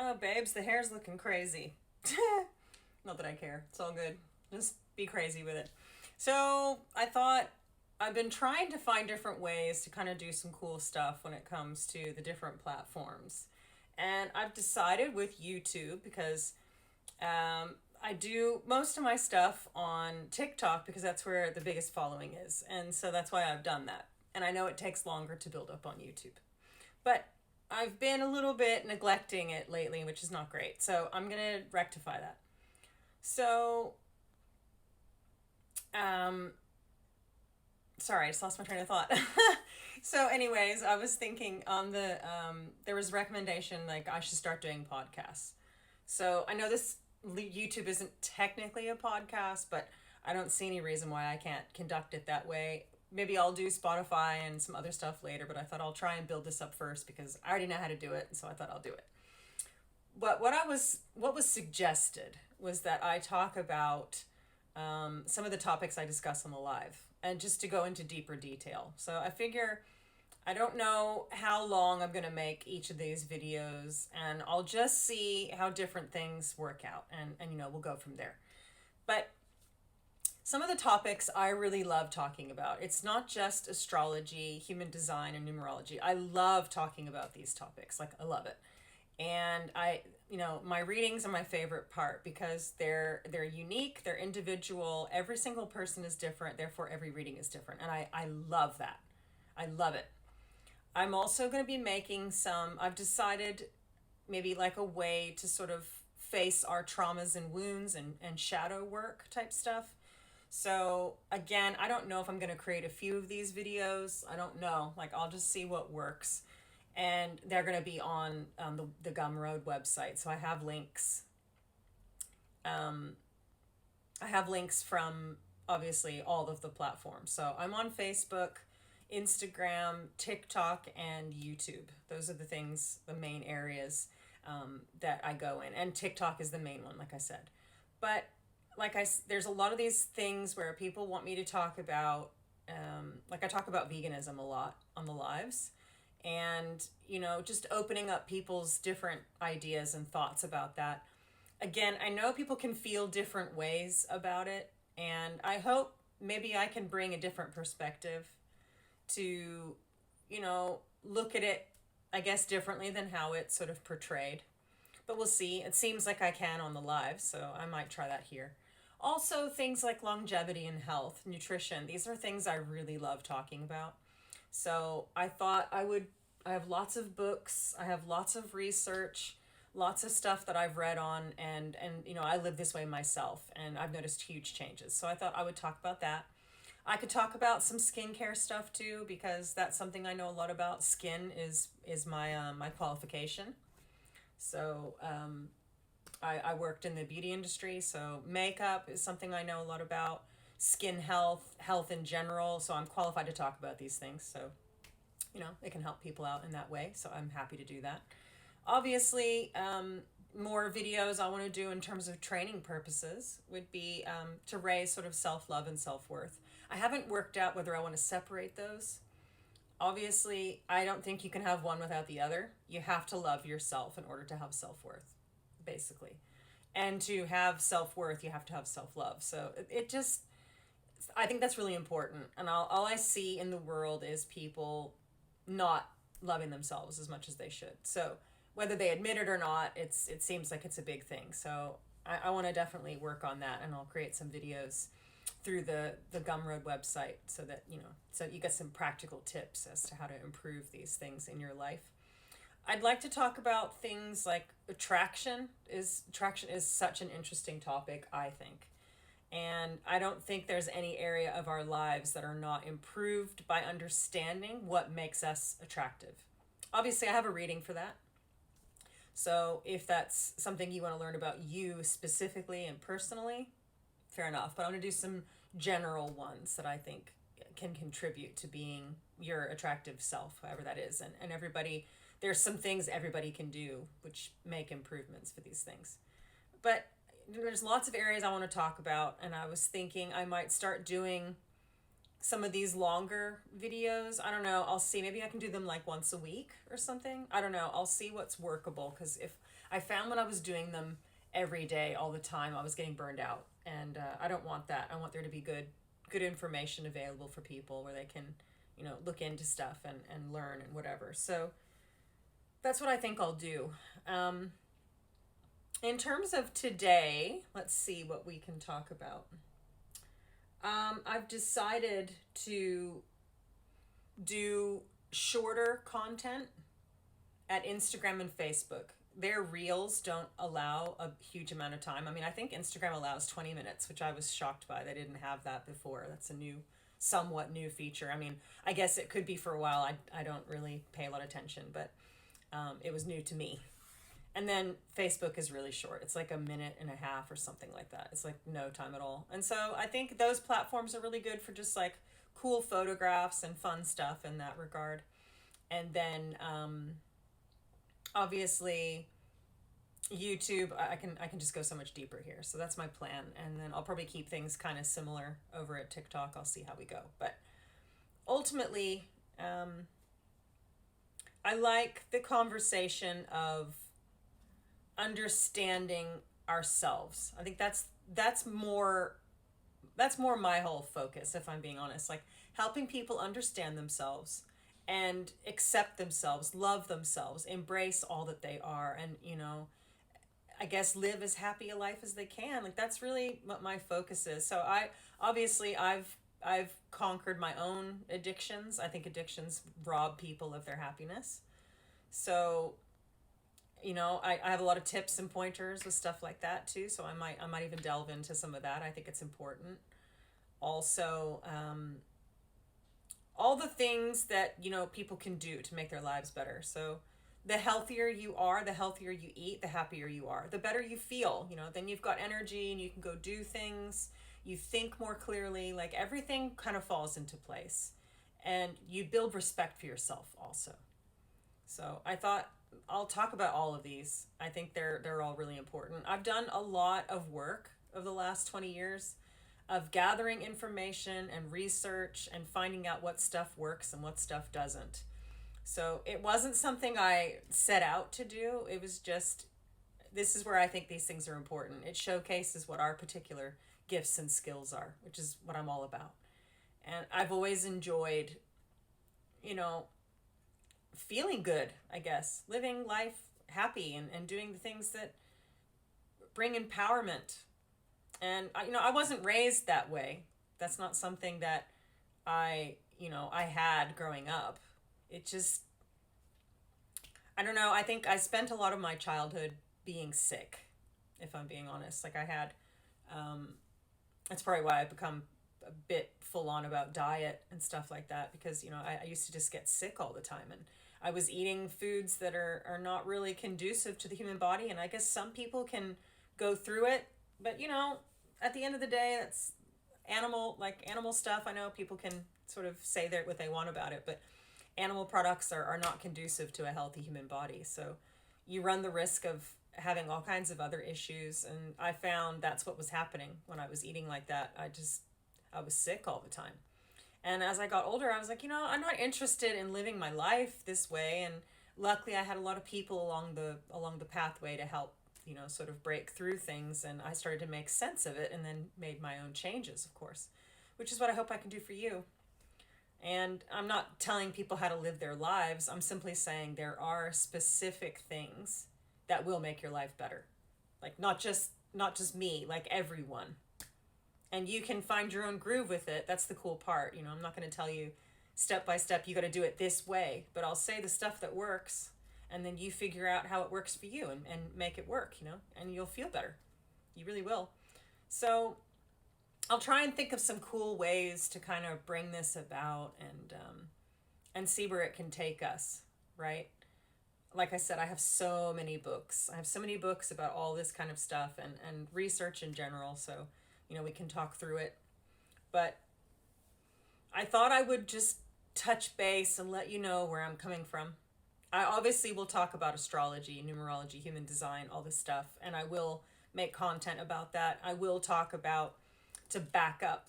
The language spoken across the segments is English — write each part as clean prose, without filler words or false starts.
Oh, babes, the hair's looking crazy. Not that I care. It's all good. Just be crazy with it. So, I thought I've been trying to find different ways to kind of do some cool stuff when it comes to the different platforms. And I've decided with YouTube because I do most of my stuff on TikTok because that's where the biggest following is. And so that's why I've done that. And I know it takes longer to build up on YouTube. But I've been a little bit neglecting it lately, which is not great. So I'm going to rectify that. So, um, sorry, I just lost my train of thought. So, anyways, I was thinking on there was a recommendation like I should start doing podcasts. So I know this YouTube isn't technically a podcast, but I don't see any reason why I can't conduct it that way. Maybe I'll do Spotify and some other stuff later, but I thought I'll try and build this up first because I already know how to do it, so I thought I'll do it. But what was suggested was that I talk about some of the topics I discuss on the live, and just to go into deeper detail. So I figure I don't know how long I'm going to make each of these videos, and I'll just see how different things work out, and we'll go from there. But some of the topics I really love talking about. It's not just astrology, human design, and numerology. I love talking about these topics. Like, I love it. And my readings are my favorite part because they're unique, they're individual. Every single person is different, therefore every reading is different. And I love that. I love it. I'm also going to be making I've decided maybe like a way to sort of face our traumas and wounds and shadow work type stuff. So again, I don't know if I'm going to create a few of these videos. I don't know. Like, I'll just see what works. And they're going to be on the Gumroad website. So I have links. I have links from obviously all of the platforms. So I'm on Facebook, Instagram, TikTok, and YouTube. Those are the main areas that I go in. And TikTok is the main one, like I said. But there's a lot of these things where people want me to talk about, like I talk about veganism a lot on the lives, and just opening up people's different ideas and thoughts about that. Again, I know people can feel different ways about it, and I hope maybe I can bring a different perspective to, look at it, I guess, differently than how it's sort of portrayed. But we'll see. It seems like I can on the live, so I might try that here. Also, things like longevity and health, nutrition, these are things I really love talking about. So I thought I have lots of books, I have lots of research, lots of stuff that I've read on, and I live this way myself, and I've noticed huge changes. So I thought I would talk about that. I could talk about some skincare stuff too, because that's something I know a lot about. Skin is my qualification. So I worked in the beauty industry, so makeup is something I know a lot about. Skin health, health in general. So I'm qualified to talk about these things. So it can help people out in that way. So I'm happy to do that. Obviously, more videos I want to do in terms of training purposes would be to raise sort of self love and self worth. I haven't worked out whether I want to separate those. Obviously, I don't think you can have one without the other. You have to love yourself in order to have self worth, basically. And to have self worth, you have to have self love. So it just, I think that's really important. And all I see in the world is people not loving themselves as much as they should. So whether they admit it or not, it seems like it's a big thing. So I want to definitely work on that, and I'll create some videos through the Gumroad website so that so you get some practical tips as to how to improve these things in your life. I'd like to talk about things like attraction is such an interesting topic, I think. And I don't think there's any area of our lives that are not improved by understanding what makes us attractive. Obviously, I have a reading for that. So if that's something you want to learn about you specifically and personally, fair enough. But I'm going to do some general ones that I think can contribute to being your attractive self, however that is. And everybody, there's some things everybody can do which make improvements for these things. But there's lots of areas I want to talk about, and I was thinking I might start doing some of these longer videos. I don't know. I'll see. Maybe I can do them like once a week or something. I don't know. I'll see what's workable, because if I found when I was doing them every day all the time, I was getting burned out, and I don't want that. I want there to be good information available for people where they can, look into stuff and learn and whatever. So that's what I think I'll do. Um, in terms of today, let's see what we can talk about. I've decided to do shorter content at Instagram and Facebook. Their reels don't allow a huge amount of time. I mean, I think Instagram allows 20 minutes, which I was shocked by. They didn't have that before. That's a somewhat new feature. I mean, I guess it could be for a while. I don't really pay a lot of attention, but it was new to me. And then Facebook is really short. It's like a minute and a half or something like that. It's like no time at all. And so I think those platforms are really good for just like cool photographs and fun stuff in that regard. And then obviously YouTube, I can just go so much deeper here. So that's my plan. And then I'll probably keep things kind of similar over at TikTok. I'll see how we go. But ultimately, I like the conversation of understanding ourselves. I think that's more my whole focus, if I'm being honest. Like helping people understand themselves and accept themselves, love themselves, embrace all that they are, and I guess live as happy a life as they can. Like that's really what my focus is. So I've conquered my own addictions. I think addictions rob people of their happiness. So I have a lot of tips and pointers with stuff like that too. So I might even delve into some of that. I think it's important. Also, all the things that people can do to make their lives better. So the healthier you are, the healthier you eat, the happier you are, the better you feel. Then you've got energy and you can go do things. You think more clearly. Like everything kind of falls into place, and you build respect for yourself also. So I thought I'll talk about all of these. I think they're all really important. I've done a lot of work over the last 20 years of gathering information and research and finding out what stuff works and what stuff doesn't. So it wasn't something I set out to do. It was just, this is where I think these things are important. It showcases what our particular gifts and skills are, which is what I'm all about. And I've always enjoyed, you know, feeling good, I guess, living life happy and doing the things that bring empowerment. And I wasn't raised that way. That's not something that I had growing up. It just, I don't know. I think I spent a lot of my childhood being sick, if I'm being honest. Like I had, um, that's probably why I've become a bit full on about diet and stuff like that, because I used to just get sick all the time, and I was eating foods that are not really conducive to the human body. And I guess some people can go through it, but at the end of the day, that's animal stuff. I know people can sort of say what they want about it, but animal products are not conducive to a healthy human body. So you run the risk of having all kinds of other issues. And I found that's what was happening when I was eating like that. I was sick all the time. And as I got older, I was like, I'm not interested in living my life this way. And luckily I had a lot of people along the pathway to help, sort of break through things. And I started to make sense of it and then made my own changes, of course, which is what I hope I can do for you. And I'm not telling people how to live their lives. I'm simply saying there are specific things that will make your life better. Like not just me, like everyone. And you can find your own groove with it. That's the cool part. I'm not going to tell you step by step you got to do it this way, but I'll say the stuff that works, and then you figure out how it works for you and make it work, and you'll feel better. You really will. So I'll try and think of some cool ways to kind of bring this about and see where it can take us, right? Like I said, I have so many books. I have so many books about all this kind of stuff and research in general. So, we can talk through it. But I thought I would just touch base and let you know where I'm coming from. I obviously will talk about astrology, numerology, human design, all this stuff, and I will make content about that. I will talk about, to back up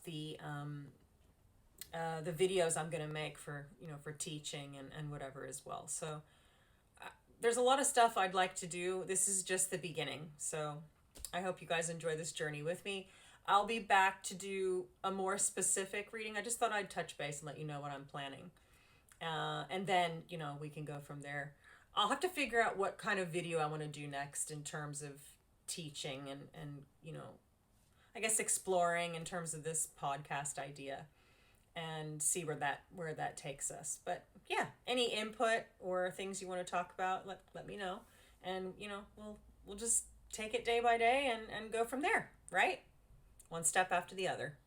the videos I'm going to make for, for teaching and whatever as well. So there's a lot of stuff I'd like to do. This is just the beginning. So I hope you guys enjoy this journey with me. I'll be back to do a more specific reading. I just thought I'd touch base and let you know what I'm planning. And then, we can go from there. I'll have to figure out what kind of video I want to do next in terms of teaching and I guess exploring in terms of this podcast idea, and see where that takes us. But yeah, any input or things you want to talk about, let me know. And we'll just take it day by day and go from there, right? One step after the other.